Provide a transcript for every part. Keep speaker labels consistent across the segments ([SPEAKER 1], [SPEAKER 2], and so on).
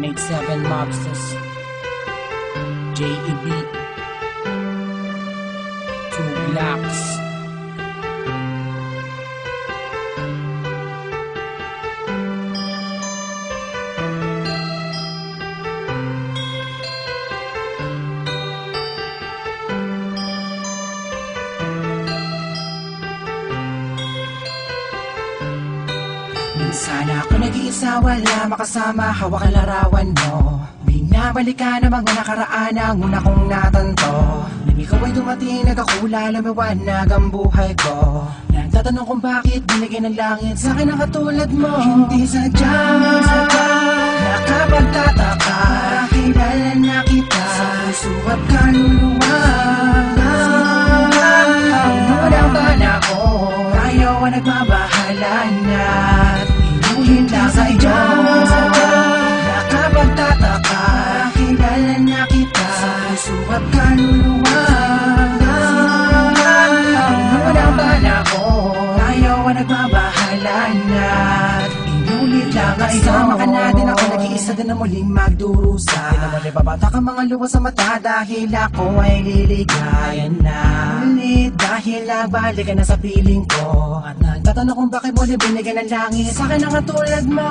[SPEAKER 1] 187 Mobsters, JEB, 2 Blocks. Sana ako nag-iisa, wala makasama, hawak ang larawan mo. Binabalik ka na mga nakaraan ang una kong natanto. Nang ikaw ay dumating, nagkakula, lumiwanag ang buhay ko. Nagtatanong kung bakit binigyan ng langit sa akin ang katulad mo. Hindi sadya, nakapagtataka, kilala na kita sa puso at kaluluwa. Noon ang bala ko, tayo ang nagbabahala na inuhin lang sa iyo. Nakapagtataka, kilala na kita sa puso at kaluluwa. Noon ang bala ko, tayo ang nagbabahala na inulit lang sa iyo. Kasama ka natin, ako nag-iisa din na muling magdurusa. Di naman ibabata ka mga luwa sa mata dahil ako ay liligayan na ulit. Dahil nagbalik ka na sa piling ko at nagtatanong kung bakit mo binigyan ng langit sa akin ang katulad mo.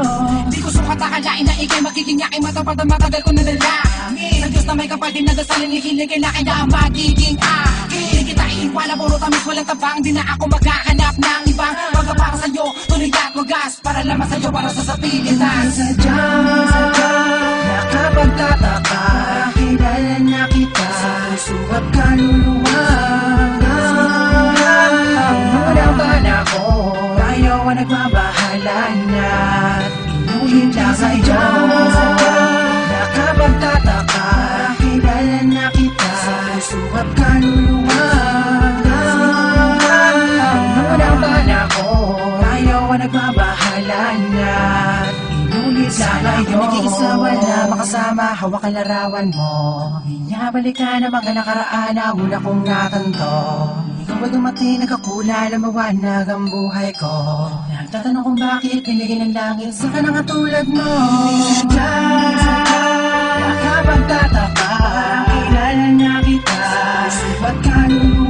[SPEAKER 2] Di ko sukat akalain na ikay magiging yaking matapad na matagal ko na dalangin. Sa Diyos na may kapal din nagasalin, hihilig na kaya ang magiging akin. Di kita iiwala, puro tamis walang tabang. Di na ako maghahanap ng ibang pagkapara sa'yo, tuloy at wagas para lamang sa'yo, para sa sapilitan.
[SPEAKER 1] Sadya, nakapagtataka, kilala na kita sa puso at kaluluwa. Noon ang bala ko, tayo ang nagbabahala na inuhin lang sa iyo. Nakapagtataka, kilala na kita sa puso at kaluluwa. Noon ang bala ko, tayo ang nagbabahala na inulit lang kayo. Nag-iisa, wala makasama, hawak ang larawan mo. Binabalik ka na mga nakaraan ang una kong natanto. Ikaw ay dumating, nagkakula, lumawanag ang buhay ko. Nagtatanong kung bakit binigyan ng langit sa kanang katulad mo. Sadya, nakapagtataka, kilala na kita sa puso at kaluluwa.